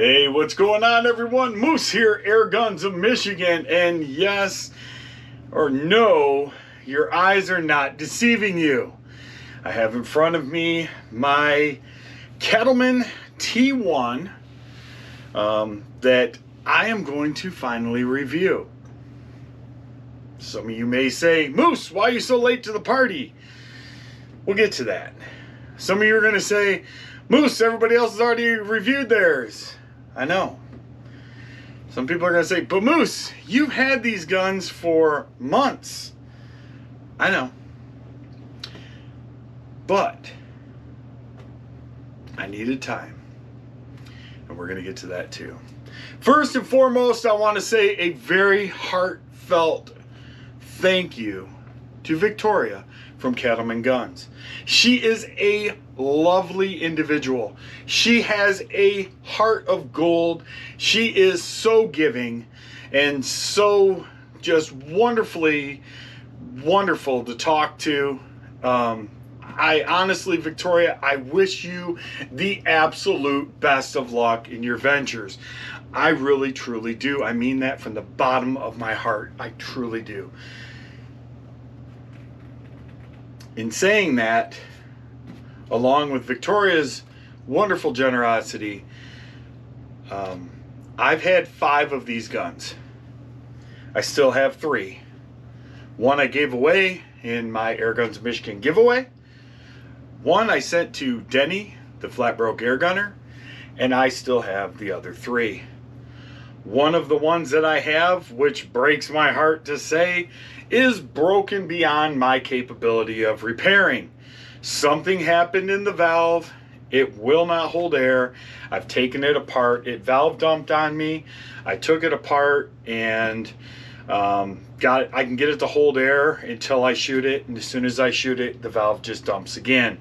Hey, what's going on, everyone? Moose here, Airguns of Michigan, and yes or no, your eyes are not deceiving you. I have in front of me my Cattleman T1 that I am going to finally review. Some of you may say, Moose, why are you so late to the party? We'll get to that. Some of you are going to say, Moose, everybody else has already reviewed theirs. I know. Some people are going to say, but Moose, you've had these guns for months. I know. But I needed time. And we're going to get to that too. First and foremost, I want to say a very heartfelt thank you to Victoria from Cattleman Guns. She is a lovely individual. She has a heart of gold. She is so giving and so just wonderfully wonderful to talk to. I honestly, Victoria, I wish you the absolute best of luck in your ventures. I really, truly do. I mean that from the bottom of my heart. I truly do. In saying that, along with Victoria's wonderful generosity, I've had 5 of these guns. I still have 3. One I gave away in my Airguns of Michigan giveaway. One I sent to Denny, the flat broke air gunner, and I still have the other 3. One of the ones that I have, which breaks my heart to say, is broken beyond my capability of repairing. Something happened in the valve. It will not hold air. I've taken it apart. It valve dumped on me. I took it apart and I can get it to hold air until I shoot it, and as soon as I shoot it, the valve just dumps again.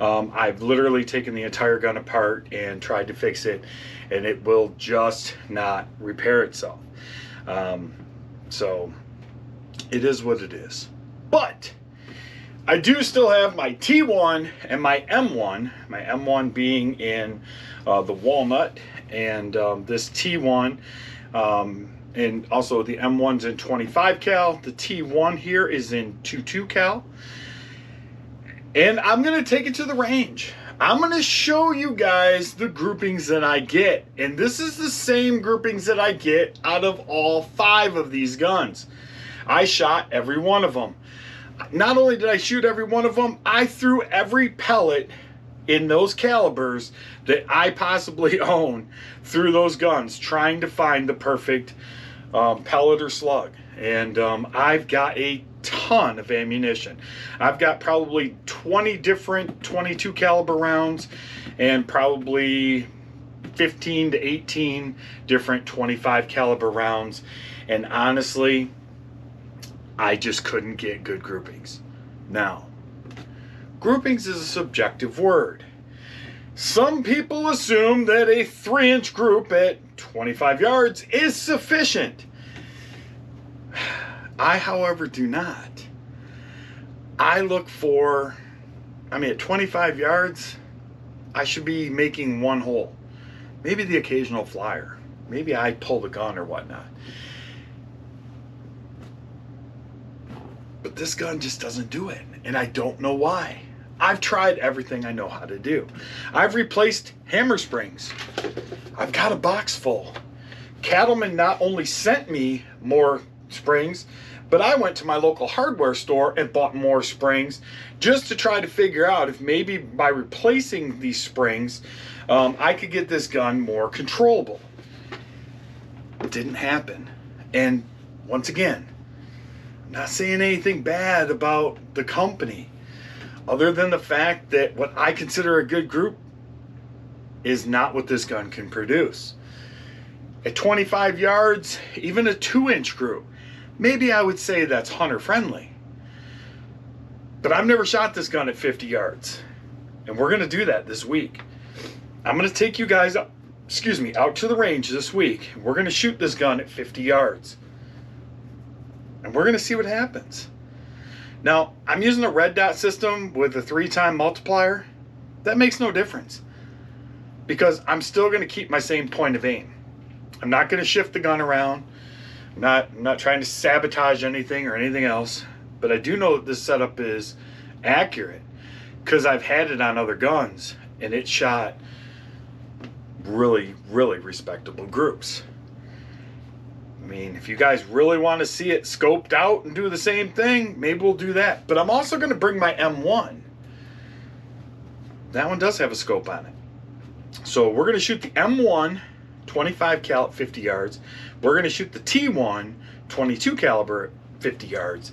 I've literally taken the entire gun apart and tried to fix it, and it will just not repair itself. So it is what it is. But I do still have my T1 and my M1, my M1 being in the walnut, and this T1, and also the M1's in 25 cal. The T1 here is in 22 cal. And I'm going to take it to the range. I'm going to show you guys the groupings that I get. And this is the same groupings that I get out of all 5 of these guns. I shot every one of them. Not only did I shoot every one of them, I threw every pellet in those calibers that I possibly own through those guns, trying to find the perfect pellet or slug. And I've got a ton of ammunition. I've got probably 20 different 22 caliber rounds and probably 15 to 18 different 25 caliber rounds. And honestly, I just couldn't get good groupings. Now, groupings is a subjective word. Some people assume that a 3-inch group at 25 yards is sufficient. I, however, do not. I look for, at 25 yards, I should be making one hole. Maybe the occasional flyer. Maybe I pull the gun or whatnot. But this gun just doesn't do it, and I don't know why. I've tried everything I know how to do. I've replaced hammer springs. I've got a box full. Cattleman not only sent me more springs, but I went to my local hardware store and bought more springs just to try to figure out if maybe by replacing these springs, I could get this gun more controllable. It didn't happen. And once again, I'm not saying anything bad about the company, other than the fact that what I consider a good group is not what this gun can produce. At 25 yards, even a 2-inch group, maybe I would say that's hunter friendly. But I've never shot this gun at 50 yards. And we're going to do that this week. I'm going to take you guys out to the range this week. We're going to shoot this gun at 50 yards. And we're going to see what happens. Now, I'm using a red dot system with a 3-time multiplier. That makes no difference. because I'm still going to keep my same point of aim. I'm not going to shift the gun around. I'm not trying to sabotage anything or anything else, but I do know that this setup is accurate because I've had it on other guns and it shot really, really respectable groups. I mean, if you guys really want to see it scoped out and do the same thing, maybe we'll do that. But I'm also going to bring my M1. That one does have a scope on it. So we're going to shoot the M1 25 cal at 50 yards. We're going to shoot the T1 22 caliber at 50 yards.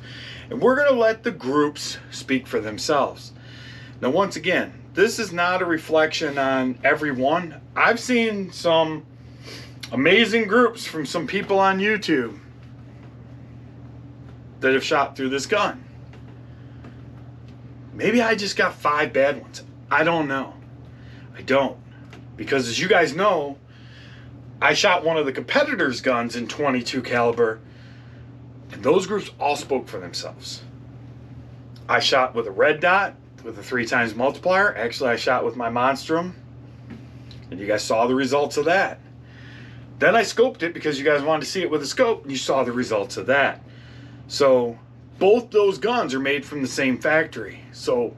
And we're going to let the groups speak for themselves. Now, once again, this is not a reflection on everyone. I've seen some amazing groups from some people on YouTube that have shot through this gun. Maybe I just got 5 bad ones. I don't know. I don't. Because as you guys know, I shot one of the competitors' guns in 22 caliber, and those groups all spoke for themselves. I shot with a red dot with a 3x multiplier. Actually, I shot with my Monstrum, and you guys saw the results of that. Then I scoped it because you guys wanted to see it with a scope, and you saw the results of that. So both those guns are made from the same factory. So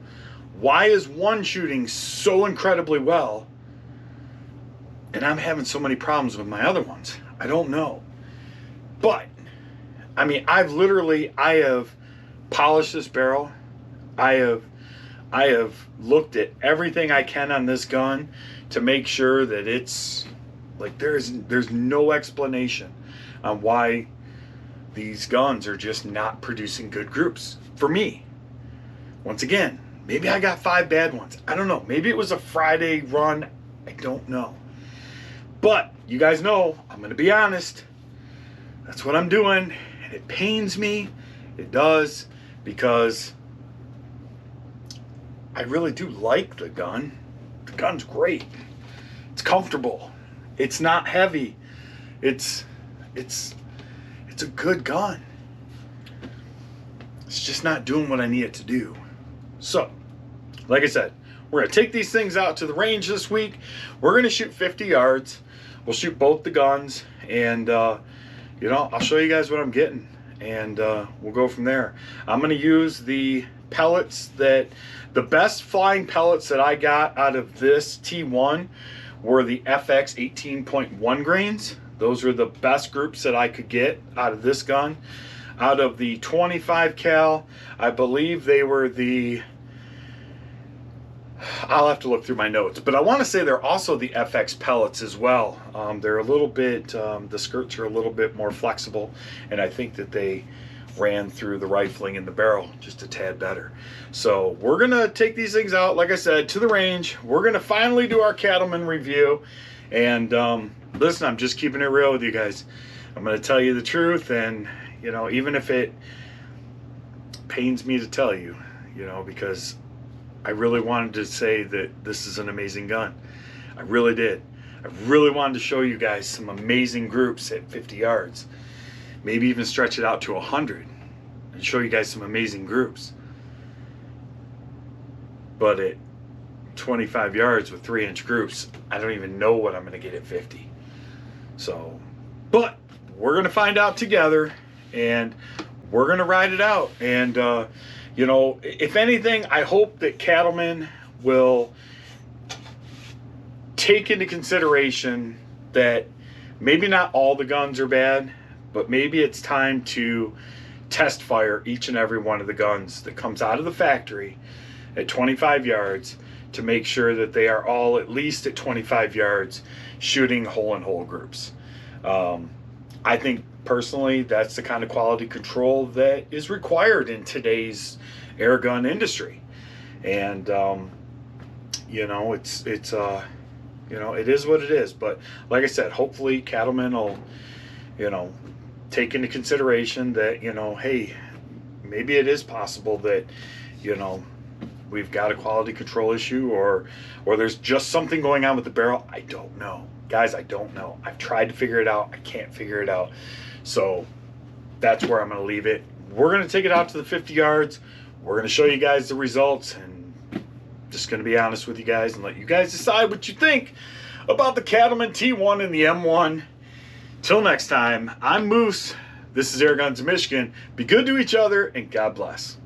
why is one shooting so incredibly well and I'm having so many problems with my other ones? I don't know. But I mean, I have polished this barrel. I have looked at everything I can on this gun to make sure that it's like there's no explanation on why these guns are just not producing good groups for me. Once again, maybe I got 5 bad ones. I don't know. Maybe it was a Friday run. I don't know. But you guys know, I'm going to be honest. That's what I'm doing. And it pains me. It does. Because I really do like the gun. The gun's great. It's comfortable. It's not heavy. It's a good gun. It's just not doing what I need it to do. So, like I said, we're going to take these things out to the range this week. We're going to shoot 50 yards. We'll shoot both the guns, and you know, I'll show you guys what I'm getting, and we'll go from there. I'm going to use the pellets the best flying pellets that I got out of this T1 were the FX 18.1 grains. Those were the best groups that I could get out of this gun. Out of the 25 cal, I believe they were I'll have to look through my notes, but I want to say they're also the FX pellets as well. They're a little bit, the skirts are a little bit more flexible, and I think that they ran through the rifling in the barrel just a tad better. So we're gonna take these things out, like I said, to the range. We're gonna finally do our Cattleman review, and listen, I'm just keeping it real with you guys. I'm gonna tell you the truth, and you know, even if it pains me to tell you, you know, because I really wanted to say that this is an amazing gun. I really did. I really wanted to show you guys some amazing groups at 50 yards. Maybe even stretch it out to 100 and show you guys some amazing groups. But at 25 yards with 3-inch groups, I don't even know what I'm going to get at 50. So, but we're going to find out together, and we're going to ride it out. And, you know, if anything, I hope that Cattleman will take into consideration that maybe not all the guns are bad, but maybe it's time to test fire each and every one of the guns that comes out of the factory at 25 yards to make sure that they are all at least at 25 yards shooting hole-in-hole groups. I think personally that's the kind of quality control that is required in today's air gun industry. And you know, it's you know, it is what it is. But like I said, hopefully Cattleman will, you know, take into consideration that, you know, hey, maybe it is possible that, you know, we've got a quality control issue, or there's just something going on with the barrel. I don't know, guys. I don't know. I've tried to figure it out. I can't figure it out. So that's where I'm going to leave it. We're going to take it out to the 50 yards. We're going to show you guys the results, and Just going to be honest with you guys and let you guys decide what you think about the Cattleman T1 and the M1. Till next time, I'm Moose. This is Airguns of Michigan. Be good to each other, and God bless.